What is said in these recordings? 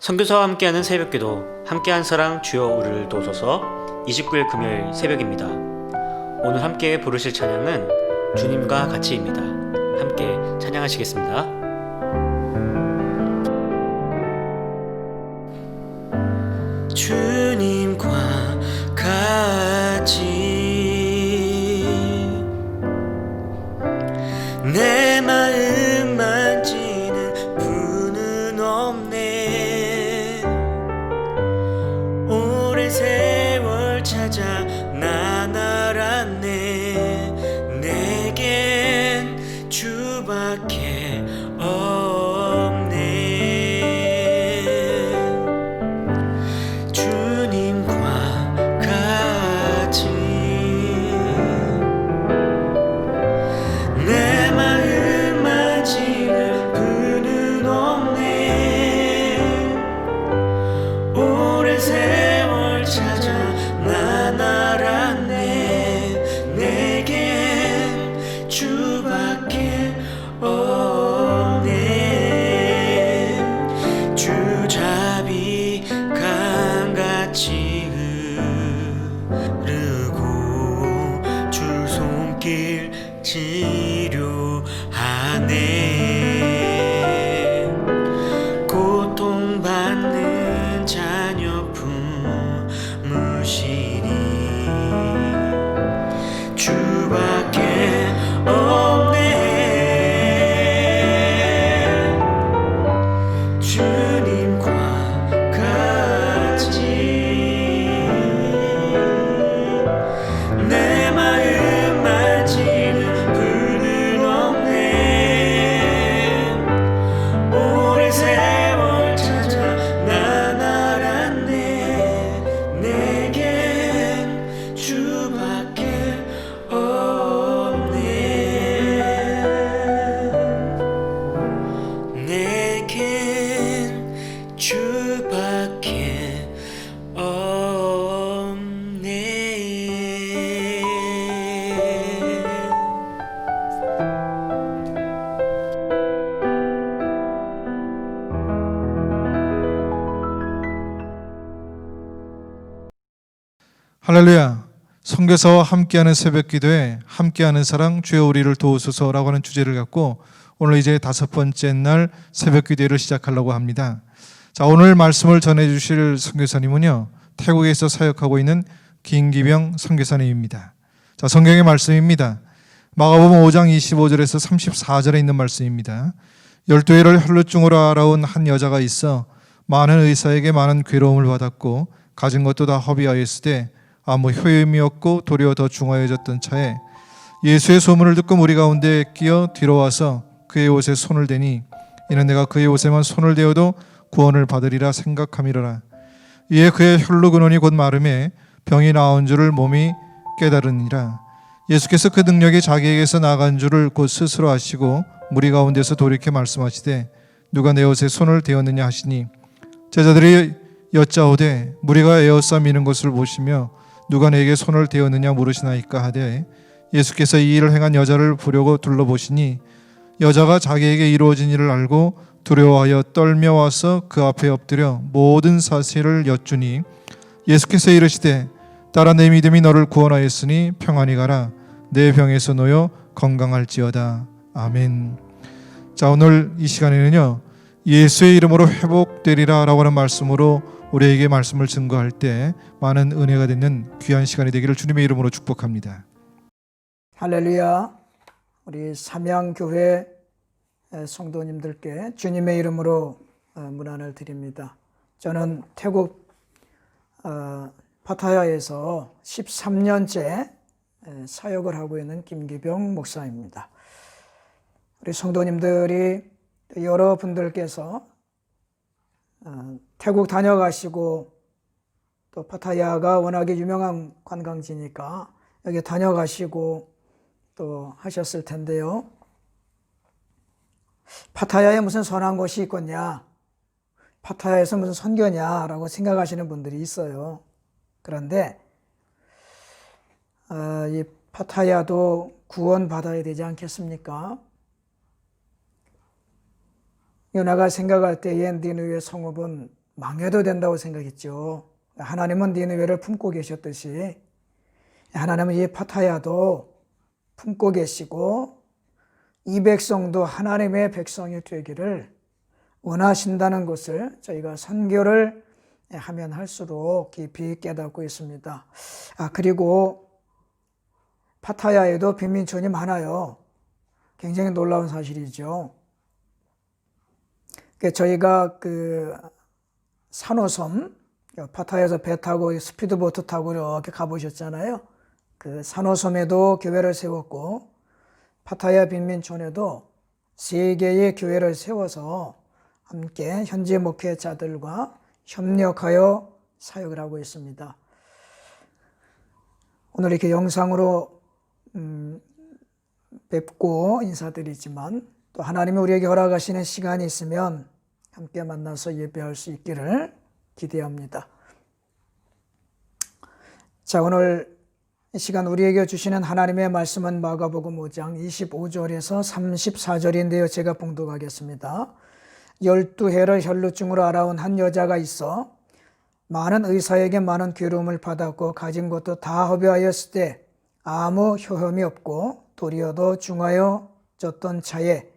선교사와 함께하는 새벽기도 함께한 사랑 주여 우리를 도우소서 29일 금요일 새벽입니다. 오늘 함께 부르실 찬양은 주님과 같이입니다. 함께 찬양하시겠습니다. 주님과 같이 내 마음 만지는 분은 없네. 오랜 세월 찾아 난 알았네. 내겐 주밖에 없네. 주님과 같이 내 마음 만지는 분은 없네. 오랜 세월 찾아 난 알았네. 내겐 주밖에 없네. 주 자비 강같이 흐르고 주 손길 치료하네. 고통받는 자녀 품으시니 주밖에 없네. 주님과 같이 내 마음 만지는 분은 없네. 오랜 세월 찾아 난 알았네. 내겐 주밖에 없네. 내겐 주밖에 없네. 할렐루야. 선교사와 함께하는 새벽기도에 함께하는 사랑 주여 우리를 도우소서라고 하는 주제를 갖고 오늘 이제 5번째 날 새벽기도를 시작하려고 합니다. 자, 오늘 말씀을 전해주실 선교사님은요, 태국에서 사역하고 있는 김기병 선교사님입니다. 자, 성경의 말씀입니다. 마가복음 5장 25절에서 34절에 있는 말씀입니다. 12해를 혈루증으로 알아온 한 여자가 있어 많은 의사에게 많은 괴로움을 받았고 가진 것도 다 허비하였으되 아무 효임이 없고 도리어 더 중하여졌던 차에 예수의 소문을 듣고 무리 가운데 끼어 뒤로 와서 그의 옷에 손을 대니 이는 내가 그의 옷에만 손을 대어도 구원을 받으리라 생각함이로라. 이에 그의 혈루 근원이 곧 마름에 병이 나은 줄을 몸이 깨달으니라. 예수께서 그 능력이 자기에게서 나간 줄을 곧 스스로 아시고 무리 가운데서 돌이켜 말씀하시되 누가 내 옷에 손을 대었느냐 하시니 제자들이 여짜오되 무리가 에워싸 미는 것을 보시며 누가 내게 손을 대었느냐 물으시나이까 하되 예수께서 이 일을 행한 여자를 보려고 둘러보시니 여자가 자기에게 이루어진 일을 알고 두려워하여 떨며 와서 그 앞에 엎드려 모든 사실을 여쭈니 예수께서 이르시되 딸아 내 믿음이 너를 구원하였으니 평안히 가라. 내 병에서 놓여 건강할지어다. 아멘. 자, 오늘 이 시간에는요, 예수의 이름으로 회복되리라 라고 하는 말씀으로 우리에게 말씀을 증거할 때 많은 은혜가 되는 귀한 시간이 되기를 주님의 이름으로 축복합니다. 할렐루야. 우리 삼양교회 성도님들께 주님의 이름으로 문안을 드립니다. 저는 태국 파타야에서 13년째 사역을 하고 있는 김기병 목사입니다. 우리 성도님들이 여러분들께서 태국 다녀가시고 또 파타야가 워낙에 유명한 관광지니까 여기 다녀가시고 또 하셨을 텐데요. 파타야에 무슨 선한 곳이 있겠냐, 파타야에서 무슨 선교냐라고 생각하시는 분들이 있어요. 그런데 이 파타야도 구원받아야 되지 않겠습니까? 요나가 생각할 때에 니느웨 성읍은 망해도 된다고 생각했죠. 하나님은 니느웨를 품고 계셨듯이 하나님은 이 파타야도 품고 계시고 이 백성도 하나님의 백성이 되기를 원하신다는 것을 저희가 선교를 하면 할수록 깊이 깨닫고 있습니다. 그리고 파타야에도 빈민촌이 많아요. 굉장히 놀라운 사실이죠. 저희가 그 산호섬, 파타야에서 배 타고 스피드보트 타고 이렇게 가보셨잖아요. 그 산호섬에도 교회를 세웠고 파타야 빈민촌에도 3개의 교회를 세워서 함께 현지 목회자들과 협력하여 사역을 하고 있습니다. 오늘 이렇게 영상으로 뵙고 인사드리지만 또 하나님이 우리에게 허락하시는 시간이 있으면 함께 만나서 예배할 수 있기를 기대합니다. 자, 오늘 이 시간 우리에게 주시는 하나님의 말씀은 마가복음 5장 25절에서 34절인데요. 제가 봉독하겠습니다. 12해를 혈루증으로 알아온 한 여자가 있어 많은 의사에게 많은 괴로움을 받았고 가진 것도 다 허비하였을 때 아무 효험이 없고 도리어도 중하여 졌던 차에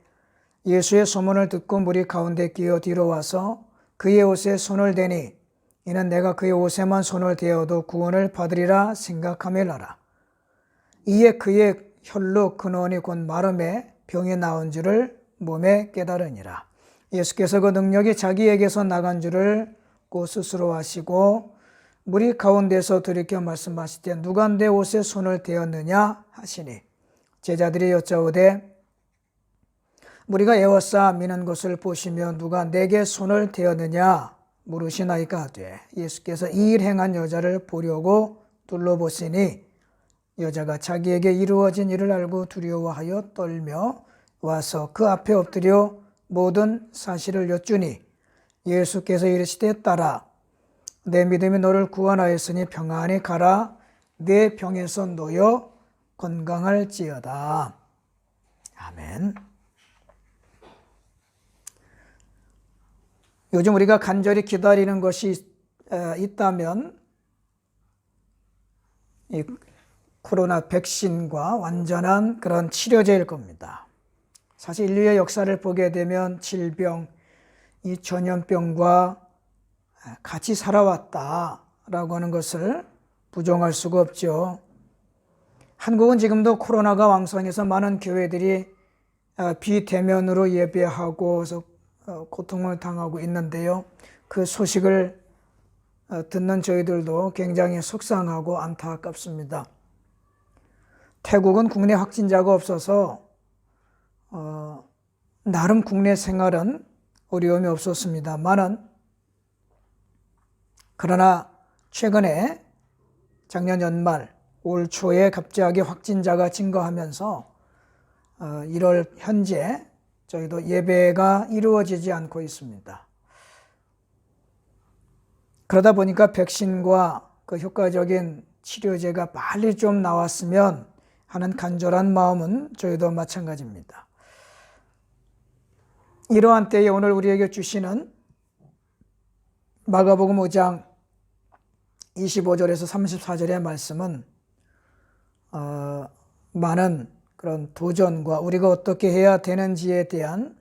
예수의 소문을 듣고 무리 가운데 끼어 뒤로 와서 그의 옷에 손을 대니 이는 내가 그의 옷에만 손을 대어도 구원을 받으리라 생각하밀라라. 이에 그의 혈루 근원이 곧 마름에 병이 나온 줄을 몸에 깨달으니라. 예수께서 그 능력이 자기에게서 나간 줄을 곧 스스로 아시고 무리 가운데서 들이켜 말씀하시되 누가 내 옷에 손을 대었느냐 하시니 제자들이 여짜오되 무리가 에워싸 미는 것을 보시며 누가 내게 손을 대었느냐 물으시나이까 하되 예수께서 이 일 행한 여자를 보려고 둘러보시니 여자가 자기에게 이루어진 일을 알고 두려워하여 떨며 와서 그 앞에 엎드려 모든 사실을 여쭈니 예수께서 이르시되 딸아 내 믿음이 너를 구원하였으니 평안히 가라 내 병에서 놓여 건강할지어다. 아멘. 요즘 우리가 간절히 기다리는 것이 있다면 이 코로나 백신과 완전한 그런 치료제일 겁니다. 사실 인류의 역사를 보게 되면 질병, 이 전염병과 같이 살아왔다라고 하는 것을 부정할 수가 없죠. 한국은 지금도 코로나가 왕성해서 많은 교회들이 비대면으로 예배하고 고통을 당하고 있는데요. 그 소식을 듣는 저희들도 굉장히 속상하고 안타깝습니다. 태국은 국내 확진자가 없어서 나름 국내 생활은 어려움이 없었습니다만은 그러나 최근에 작년 연말 올 초에 갑자기 확진자가 증가하면서 1월 현재 저희도 예배가 이루어지지 않고 있습니다. 그러다 보니까 백신과 그 효과적인 치료제가 빨리 좀 나왔으면 하는 간절한 마음은 저희도 마찬가지입니다. 이러한 때에 오늘 우리에게 주시는 마가복음 5장 25절에서 34절의 말씀은 많은 그런 도전과 우리가 어떻게 해야 되는지에 대한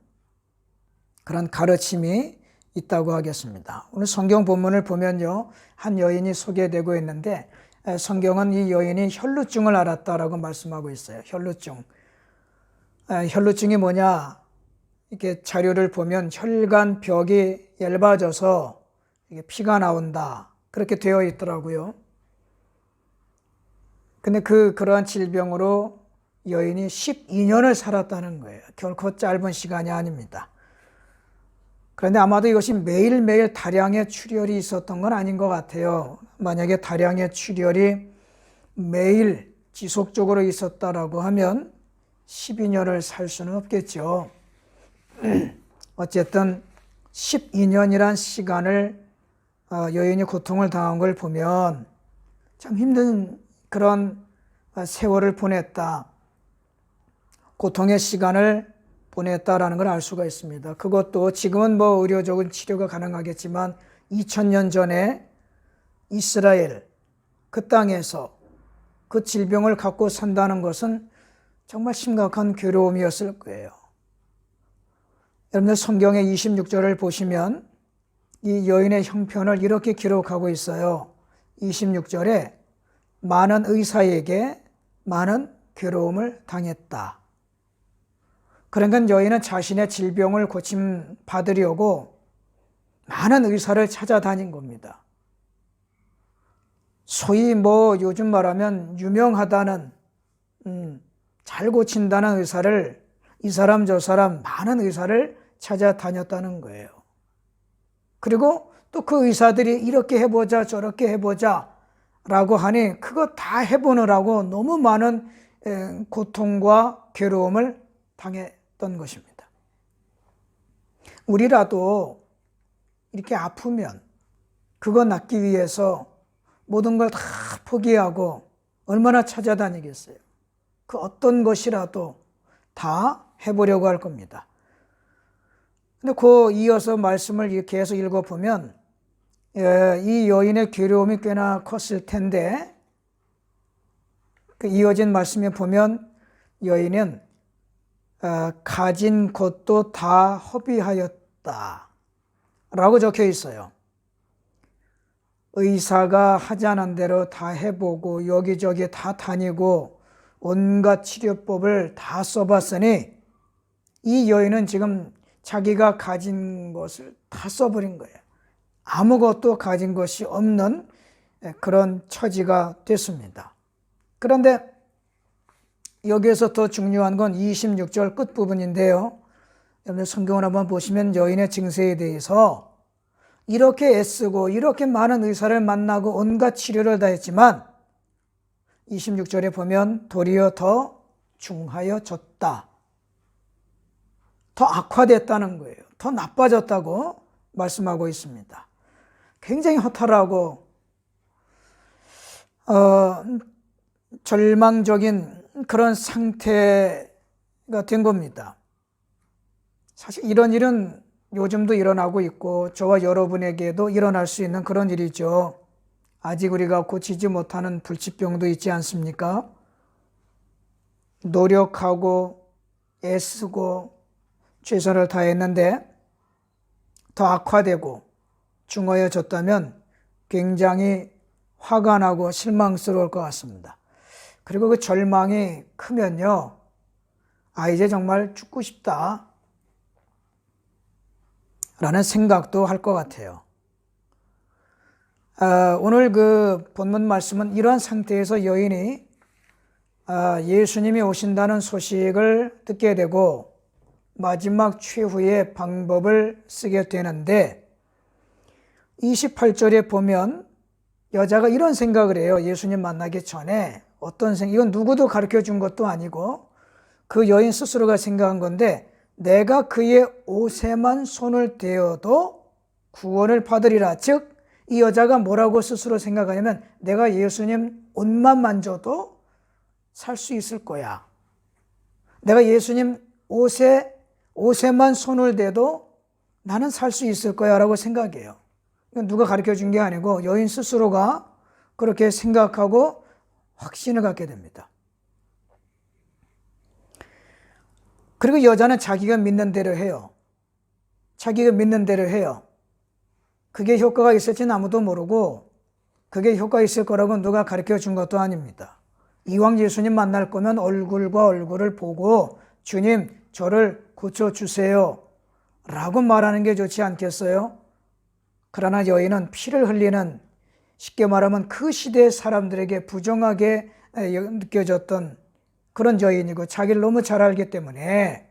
그런 가르침이 있다고 하겠습니다. 오늘 성경 본문을 보면요, 한 여인이 소개되고 있는데 성경은 이 여인이 혈루증을 앓았다라고 말씀하고 있어요. 혈루증. 혈루증이 뭐냐? 이렇게 자료를 보면 혈관 벽이 얇아져서 이게 피가 나온다. 그렇게 되어 있더라고요. 근데 그러한 질병으로 여인이 12년을 살았다는 거예요. 결코 짧은 시간이 아닙니다. 그런데 아마도 이것이 매일매일 다량의 출혈이 있었던 건 아닌 것 같아요. 만약에 다량의 출혈이 매일 지속적으로 있었다라고 하면 12년을 살 수는 없겠죠. 어쨌든 12년이란 시간을 여인이 고통을 당한 걸 보면 참 힘든 그런 세월을 보냈다. 고통의 시간을 보냈다라는 걸 알 수가 있습니다. 그것도 지금은 의료적인 치료가 가능하겠지만 2000년 전에 이스라엘 그 땅에서 그 질병을 갖고 산다는 것은 정말 심각한 괴로움이었을 거예요. 여러분들 성경의 26절을 보시면 이 여인의 형편을 이렇게 기록하고 있어요. 26절에 많은 의사에게 많은 괴로움을 당했다. 그러니까 여인은 자신의 질병을 고침 받으려고 많은 의사를 찾아다닌 겁니다. 소위 요즘 말하면 유명하다는 잘 고친다는 의사를 이 사람 저 사람 많은 의사를 찾아다녔다는 거예요. 그리고 또 그 의사들이 이렇게 해보자 저렇게 해보자 라고 하니 그거 다 해보느라고 너무 많은 고통과 괴로움을 당했던 것입니다. 우리라도 이렇게 아프면 그거 낫기 위해서 모든 걸 다 포기하고 얼마나 찾아다니겠어요. 그 어떤 것이라도 다 해보려고 할 겁니다. 근데 그 이어서 말씀을 계속 읽어보면 이 여인의 괴로움이 꽤나 컸을 텐데 그 이어진 말씀에 보면 여인은 가진 것도 다 허비하였다 라고 적혀 있어요. 의사가 하자는 대로 다 해보고 여기저기 다 다니고 온갖 치료법을 다 써봤으니 이 여인은 지금 자기가 가진 것을 다 써버린 거예요. 아무것도 가진 것이 없는 그런 처지가 됐습니다. 그런데 여기에서 더 중요한 건 26절 끝부분인데요. 여러분 성경을 한번 보시면 여인의 증세에 대해서 이렇게 애쓰고 이렇게 많은 의사를 만나고 온갖 치료를 다 했지만 26절에 보면 도리어 더 중하여졌다. 더 악화됐다는 거예요. 더 나빠졌다고 말씀하고 있습니다. 굉장히 허탈하고 절망적인 그런 상태가 된 겁니다. 사실 이런 일은 요즘도 일어나고 있고 저와 여러분에게도 일어날 수 있는 그런 일이죠. 아직 우리가 고치지 못하는 불치병도 있지 않습니까? 노력하고 애쓰고 최선을 다했는데 더 악화되고 중하여졌다면 굉장히 화가 나고 실망스러울 것 같습니다. 그리고 그 절망이 크면요, 이제 정말 죽고 싶다 라는 생각도 할 것 같아요. 오늘 그 본문 말씀은 이러한 상태에서 여인이 예수님이 오신다는 소식을 듣게 되고 마지막 최후의 방법을 쓰게 되는데 28절에 보면 여자가 이런 생각을 해요. 예수님 만나기 전에 어떤 생각, 이건 누구도 가르쳐 준 것도 아니고 그 여인 스스로가 생각한 건데 내가 그의 옷에만 손을 대어도 구원을 받으리라. 즉 이 여자가 뭐라고 스스로 생각하냐면 내가 예수님 옷만 만져도 살 수 있을 거야. 내가 예수님 옷에만 손을 대도 나는 살 수 있을 거야 라고 생각해요. 이건 누가 가르쳐 준 게 아니고 여인 스스로가 그렇게 생각하고 확신을 갖게 됩니다. 그리고 여자는 자기가 믿는 대로 해요. 자기가 믿는 대로 해요. 그게 효과가 있을지는 아무도 모르고 그게 효과 있을 거라고 누가 가르쳐 준 것도 아닙니다. 이왕 예수님 만날 거면 얼굴과 얼굴을 보고 주님 저를 고쳐주세요 라고 말하는 게 좋지 않겠어요? 그러나 여인은 피를 흘리는, 쉽게 말하면 그 시대의 사람들에게 부정하게 느껴졌던 그런 여인이고 자기를 너무 잘 알기 때문에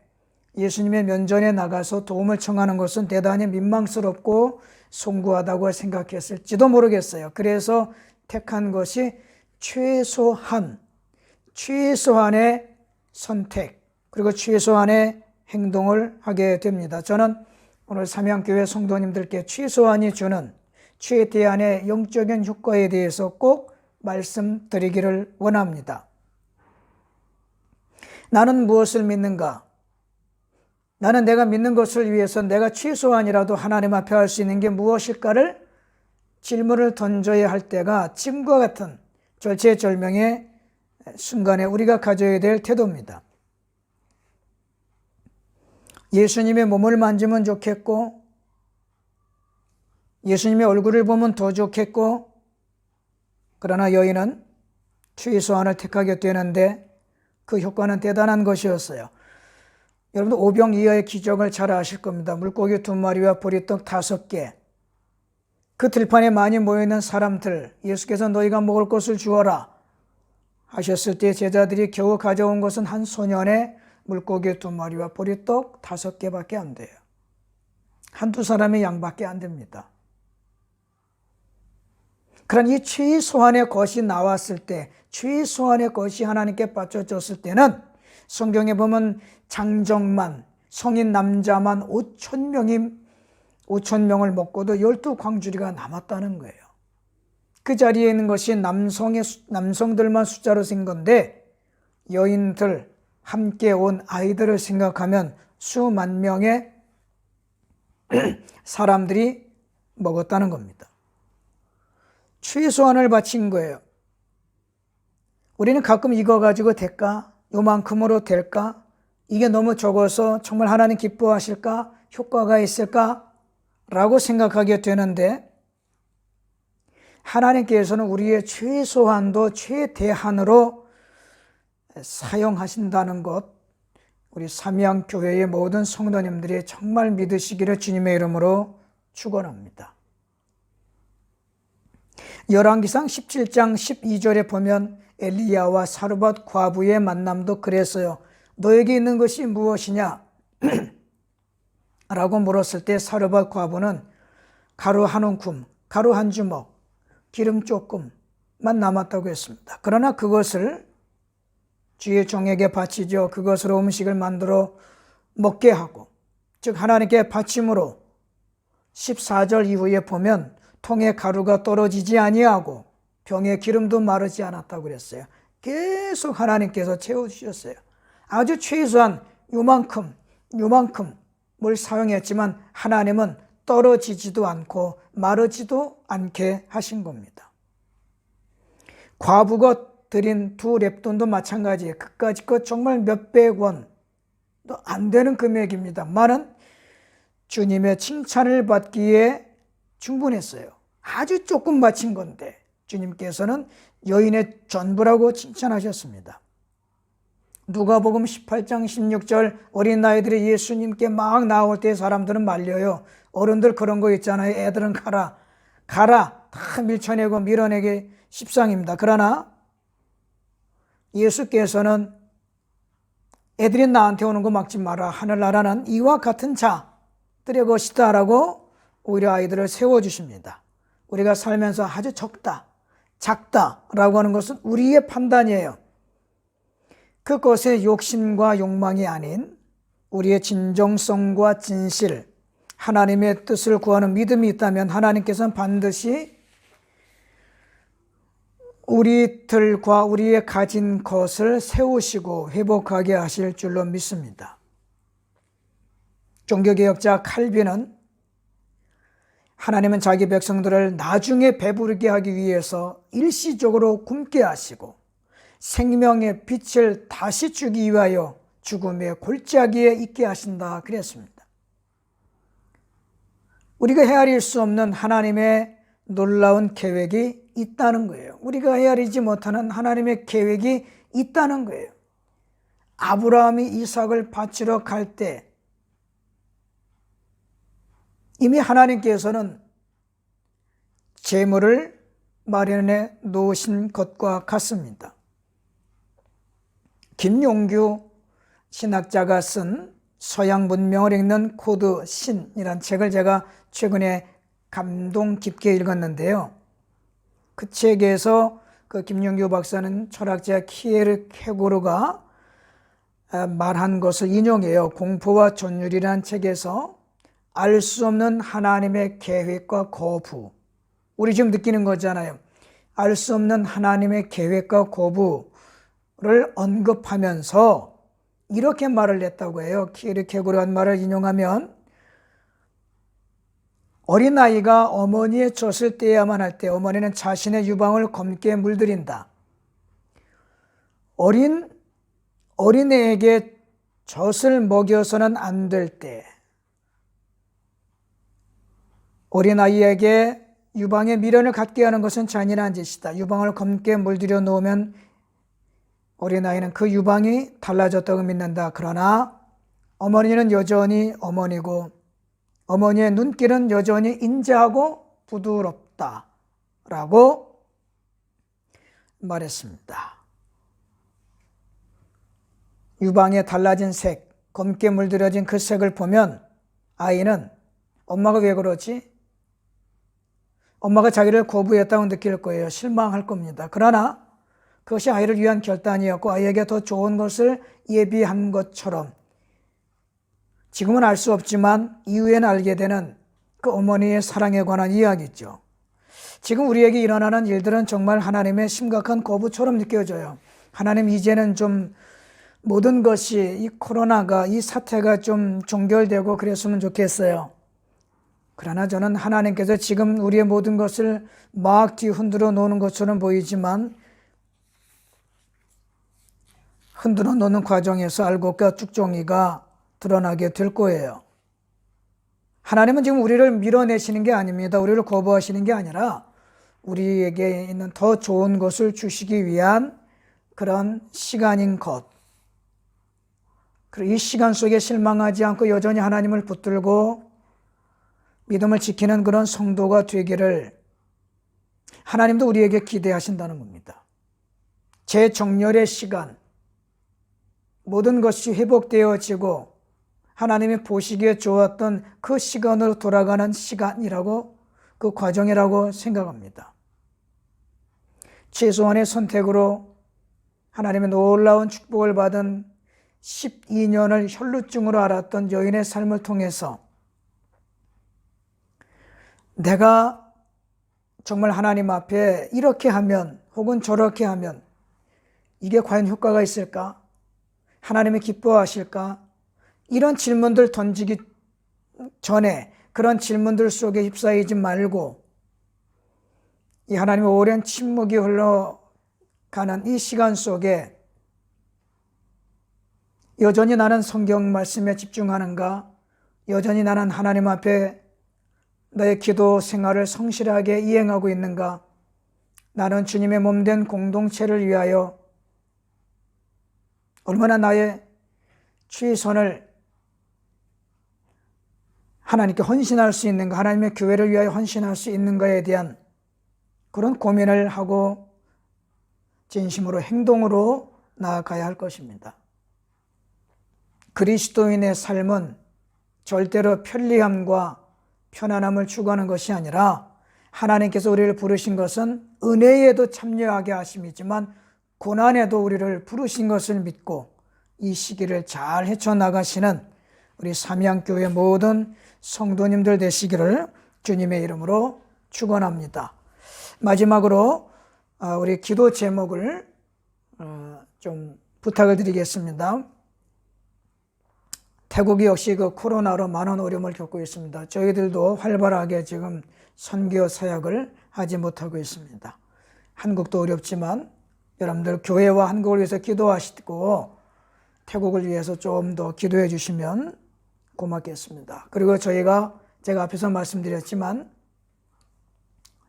예수님의 면전에 나가서 도움을 청하는 것은 대단히 민망스럽고 송구하다고 생각했을지도 모르겠어요. 그래서 택한 것이 최소한의 선택 그리고 최소한의 행동을 하게 됩니다. 저는 오늘 삼양교회 성도님들께 최소한이 주는 최대한의 영적인 효과에 대해서 꼭 말씀드리기를 원합니다. 나는 무엇을 믿는가? 나는 내가 믿는 것을 위해서 내가 최소한이라도 하나님 앞에 할 수 있는 게 무엇일까를 질문을 던져야 할 때가 지금과 같은 절체절명의 순간에 우리가 가져야 될 태도입니다. 예수님의 몸을 만지면 좋겠고, 예수님의 얼굴을 보면 더 좋겠고, 그러나 여인은 최소한을 택하게 되는데 그 효과는 대단한 것이었어요. 여러분들 오병 이하의 기적을 잘 아실 겁니다. 물고기 2마리와 보리떡 5개. 그 들판에 많이 모여있는 사람들, 예수께서 너희가 먹을 것을 주어라 하셨을 때 제자들이 겨우 가져온 것은 한 소년의 물고기 2마리와 보리떡 5개밖에 안 돼요. 한두 사람의 양밖에 안 됩니다. 그런 이 최소한의 것이 나왔을 때, 최소한의 것이 하나님께 바쳐졌을 때는 성경에 보면 장정만, 성인 남자만 5,000명을 먹고도 12광주리가 남았다는 거예요. 그 자리에 있는 것이 남성들만 숫자로 센 건데, 여인들, 함께 온 아이들을 생각하면 수만 명의 사람들이 먹었다는 겁니다. 최소한을 바친 거예요. 우리는 가끔 이거 가지고 될까? 요만큼으로 될까? 이게 너무 적어서 정말 하나님 기뻐하실까? 효과가 있을까? 라고 생각하게 되는데, 하나님께서는 우리의 최소한도 최대한으로 사용하신다는 것, 우리 삼양교회의 모든 성도님들이 정말 믿으시기를 주님의 이름으로 축원합니다. 열왕기상 17장 12절에 보면 엘리야와 사르밧 과부의 만남도 그랬어요. 너에게 있는 것이 무엇이냐? 라고 물었을 때 사르밧 과부는 가루 한 움큼, 가루 한 주먹, 기름 조금만 남았다고 했습니다. 그러나 그것을 주의 종에게 바치죠. 그것으로 음식을 만들어 먹게 하고, 즉 하나님께 바침으로 14절 이후에 보면 통에 가루가 떨어지지 아니하고 병에 기름도 마르지 않았다고 그랬어요. 계속 하나님께서 채워주셨어요. 아주 최소한 요만큼을 사용했지만 하나님은 떨어지지도 않고 마르지도 않게 하신 겁니다. 과부가 드린 2렙돈도 마찬가지예요. 그까짓 것 정말 몇백 원도 안 되는 금액입니다만은 주님의 칭찬을 받기에 충분했어요. 아주 조금 바친 건데 주님께서는 여인의 전부라고 칭찬하셨습니다. 누가복음 18장 16절 어린 아이들이 예수님께 막 나올 때 사람들은 말려요. 어른들 그런 거 있잖아요. 애들은 가라 다 밀쳐내고 밀어내기 십상입니다. 그러나 예수께서는 애들이 나한테 오는 거 막지 마라. 하늘나라는 이와 같은 자들의 것이다 라고 오히려 아이들을 세워주십니다. 우리가 살면서 아주 작다라고 하는 것은 우리의 판단이에요. 그것의 욕심과 욕망이 아닌 우리의 진정성과 진실, 하나님의 뜻을 구하는 믿음이 있다면 하나님께서는 반드시 우리들과 우리의 가진 것을 세우시고 회복하게 하실 줄로 믿습니다. 종교개혁자 칼빈은 하나님은 자기 백성들을 나중에 배부르게 하기 위해서 일시적으로 굶게 하시고 생명의 빛을 다시 주기 위하여 죽음의 골짜기에 있게 하신다 그랬습니다. 우리가 헤아릴 수 없는 하나님의 놀라운 계획이 있다는 거예요. 우리가 헤아리지 못하는 하나님의 계획이 있다는 거예요. 아브라함이 이삭을 바치러 갈 때 이미 하나님께서는 재물을 마련해 놓으신 것과 같습니다. 김용규 신학자가 쓴 서양 문명을 읽는 코드 신이란 책을 제가 최근에 감동 깊게 읽었는데요. 그 책에서 그 김용규 박사는 철학자 키에르케고르가 말한 것을 인용해요. 공포와 전율이라는 책에서 알 수 없는 하나님의 계획과 거부, 우리 지금 느끼는 거잖아요. 알 수 없는 하나님의 계획과 거부를 언급하면서 이렇게 말을 했다고 해요. 키에르케고르 한 말을 인용하면 어린아이가 어머니의 젖을 떼야만 할 때 어머니는 자신의 유방을 검게 물들인다. 어린애에게 젖을 먹여서는 안 될 때, 어린아이에게 유방에 미련을 갖게 하는 것은 잔인한 짓이다. 유방을 검게 물들여 놓으면 어린아이는 그 유방이 달라졌다고 믿는다. 그러나 어머니는 여전히 어머니고 어머니의 눈길은 여전히 인자하고 부드럽다라고 말했습니다. 유방에 달라진 색, 검게 물들여진 그 색을 보면 아이는 엄마가 왜 그러지? 엄마가 자기를 거부했다고 느낄 거예요. 실망할 겁니다. 그러나 그것이 아이를 위한 결단이었고 아이에게 더 좋은 것을 예비한 것처럼 지금은 알 수 없지만 이후에는 알게 되는 그 어머니의 사랑에 관한 이야기죠. 지금 우리에게 일어나는 일들은 정말 하나님의 심각한 거부처럼 느껴져요. 하나님, 이제는 좀 모든 것이 이 코로나가, 이 사태가 좀 종결되고 그랬으면 좋겠어요. 그러나 저는 하나님께서 지금 우리의 모든 것을 막 뒤흔들어 놓는 것처럼 보이지만 흔들어 놓는 과정에서 알곡과 쭉종이가 드러나게 될 거예요. 하나님은 지금 우리를 밀어내시는 게 아닙니다. 우리를 거부하시는 게 아니라 우리에게 있는 더 좋은 것을 주시기 위한 그런 시간인 것. 그리고 이 시간 속에 실망하지 않고 여전히 하나님을 붙들고 믿음을 지키는 그런 성도가 되기를 하나님도 우리에게 기대하신다는 겁니다. 재정렬의 시간, 모든 것이 회복되어지고 하나님이 보시기에 좋았던 그 시간으로 돌아가는 시간이라고, 그 과정이라고 생각합니다. 최소한의 선택으로 하나님의 놀라운 축복을 받은 12년을 혈루증으로 앓았던 여인의 삶을 통해서 내가 정말 하나님 앞에 이렇게 하면 혹은 저렇게 하면 이게 과연 효과가 있을까? 하나님이 기뻐하실까? 이런 질문들 던지기 전에 그런 질문들 속에 휩싸이지 말고 이 하나님의 오랜 침묵이 흘러가는 이 시간 속에 여전히 나는 성경 말씀에 집중하는가? 여전히 나는 하나님 앞에 나의 기도 생활을 성실하게 이행하고 있는가? 나는 주님의 몸된 공동체를 위하여 얼마나 나의 최선을 하나님께 헌신할 수 있는가, 하나님의 교회를 위하여 헌신할 수 있는가에 대한 그런 고민을 하고 진심으로 행동으로 나아가야 할 것입니다. 그리스도인의 삶은 절대로 편리함과 편안함을 추구하는 것이 아니라 하나님께서 우리를 부르신 것은 은혜에도 참여하게 하심이지만 고난에도 우리를 부르신 것을 믿고 이 시기를 잘 헤쳐나가시는 우리 삼양교회 모든 성도님들 되시기를 주님의 이름으로 축원합니다. 마지막으로 우리 기도 제목을 좀 부탁을 드리겠습니다. 태국이 역시 그 코로나로 많은 어려움을 겪고 있습니다. 저희들도 활발하게 지금 선교 사역을 하지 못하고 있습니다. 한국도 어렵지만 여러분들 교회와 한국을 위해서 기도하시고 태국을 위해서 좀 더 기도해 주시면 고맙겠습니다. 그리고 제가 앞에서 말씀드렸지만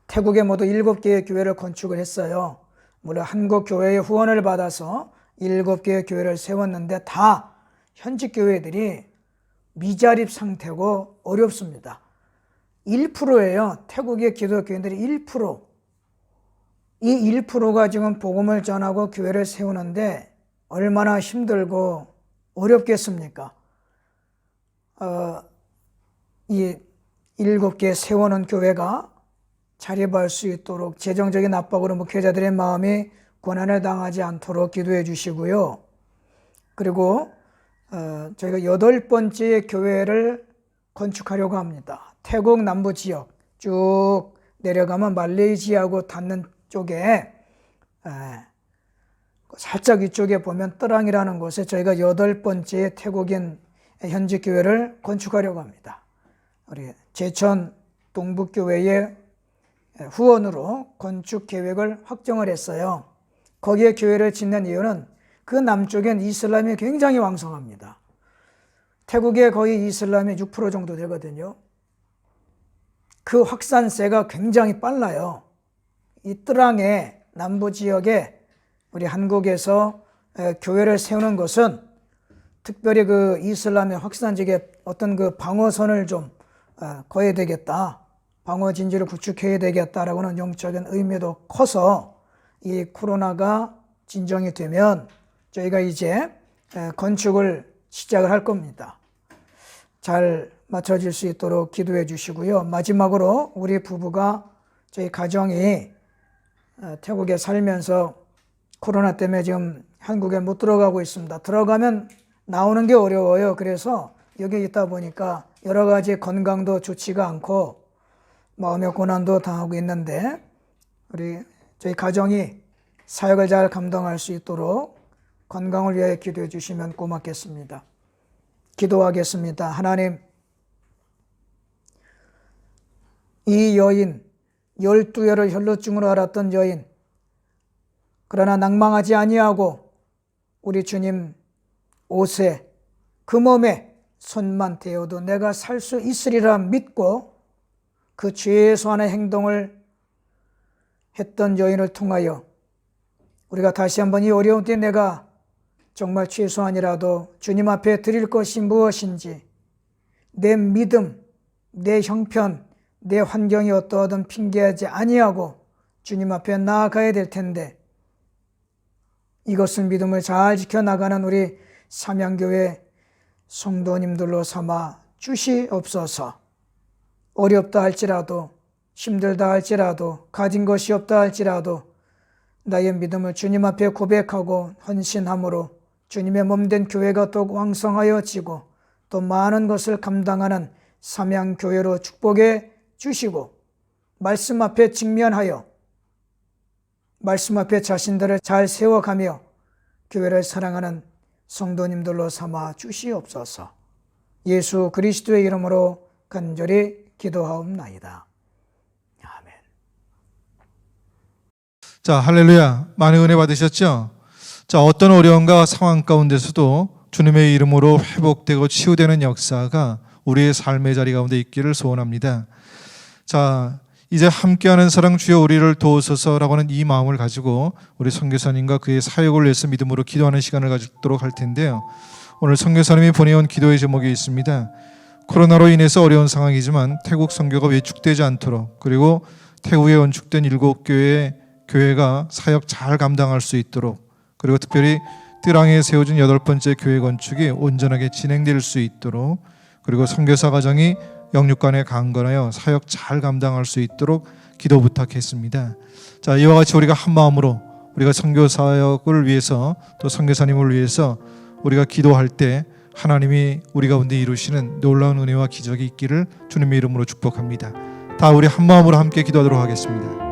태국에 모두 7개의 교회를 건축을 했어요. 물론 한국 교회의 후원을 받아서 7개의 교회를 세웠는데 다 현직 교회들이 미자립 상태고 어렵습니다. 1%예요. 태국의 기독교인들이 1%. 이 1%가 지금 복음을 전하고 교회를 세우는데 얼마나 힘들고 어렵겠습니까? 이 7개 세워놓은 교회가 자립할 수 있도록 재정적인 압박으로 목회자들의 마음이 고난을 당하지 않도록 기도해 주시고요. 그리고 저희가 8번째 교회를 건축하려고 합니다. 태국 남부 지역 쭉 내려가면 말레이시아하고 닿는 쪽에 살짝 위쪽에 보면 뜨랑이라는 곳에 저희가 8번째 태국인 현지 교회를 건축하려고 합니다. 우리 제천 동북교회의 후원으로 건축 계획을 확정을 했어요. 거기에 교회를 짓는 이유는 그 남쪽엔 이슬람이 굉장히 왕성합니다. 태국에 거의 이슬람이 6% 정도 되거든요. 그 확산세가 굉장히 빨라요. 이 뜨랑의 남부 지역에 우리 한국에서 교회를 세우는 것은 특별히 그 이슬람의 확산지에 어떤 그 방어선을 좀 거야 되겠다, 방어 진지를 구축해야 되겠다라고는 영적인 의미도 커서 이 코로나가 진정이 되면 저희가 이제 건축을 시작을 할 겁니다. 잘 맞춰질 수 있도록 기도해 주시고요. 마지막으로 우리 부부가, 저희 가정이 태국에 살면서 코로나 때문에 지금 한국에 못 들어가고 있습니다. 들어가면 나오는 게 어려워요. 그래서 여기 있다 보니까 여러 가지 건강도 좋지가 않고 마음의 고난도 당하고 있는데, 저희 가정이 사역을 잘 감당할 수 있도록 건강을 위하여 기도해 주시면 고맙겠습니다. 기도하겠습니다. 하나님, 이 여인, 12해를 혈루증으로 앓았던 여인, 그러나 낭망하지 아니하고 우리 주님 옷에, 그 몸에 손만 대어도 내가 살 수 있으리라 믿고 그 최소한의 행동을 했던 여인을 통하여 우리가 다시 한번 이 어려운 때 내가 정말 최소한이라도 주님 앞에 드릴 것이 무엇인지, 내 믿음, 내 형편, 내 환경이 어떠하든 핑계하지 아니하고 주님 앞에 나아가야 될 텐데, 이것은 믿음을 잘 지켜나가는 우리 삼양교회 성도님들로 삼아 주시옵소서. 어렵다 할지라도, 힘들다 할지라도, 가진 것이 없다 할지라도 나의 믿음을 주님 앞에 고백하고 헌신함으로 주님의 몸된 교회가 또 왕성하여지고 또 많은 것을 감당하는 삼양교회로 축복해 주시고, 말씀 앞에 직면하여 말씀 앞에 자신들을 잘 세워가며 교회를 사랑하는 성도님들로 삼아 주시옵소서. 예수 그리스도의 이름으로 간절히 기도하옵나이다. 아멘. 자, 할렐루야. 많은 은혜 받으셨죠? 자, 어떤 어려움과 상황 가운데서도 주님의 이름으로 회복되고 치유되는 역사가 우리의 삶의 자리 가운데 있기를 소원합니다. 자, 이제 함께하는 사랑 주여 우리를 도우소서라고 하는 이 마음을 가지고 우리 선교사님과 그의 사역을 위해서 믿음으로 기도하는 시간을 가지도록 할 텐데요. 오늘 선교사님이 보내온 기도의 제목이 있습니다. 코로나로 인해서 어려운 상황이지만 태국 선교가 외축되지 않도록, 그리고 태국에 건축된 7교회의 교회가 사역 잘 감당할 수 있도록, 그리고 특별히 뜨랑에 세워진 8번째 교회 건축이 온전하게 진행될 수 있도록, 그리고 선교사 가정이 영육간에 강건하여 사역 잘 감당할 수 있도록 기도 부탁했습니다. 자, 이와 같이 우리가 한 마음으로 우리가 선교 사역을 위해서 또 선교사님을 위해서 우리가 기도할 때 하나님이 우리 가운데 이루시는 놀라운 은혜와 기적이 있기를 주님의 이름으로 축복합니다. 다 우리 한 마음으로 함께 기도하도록 하겠습니다.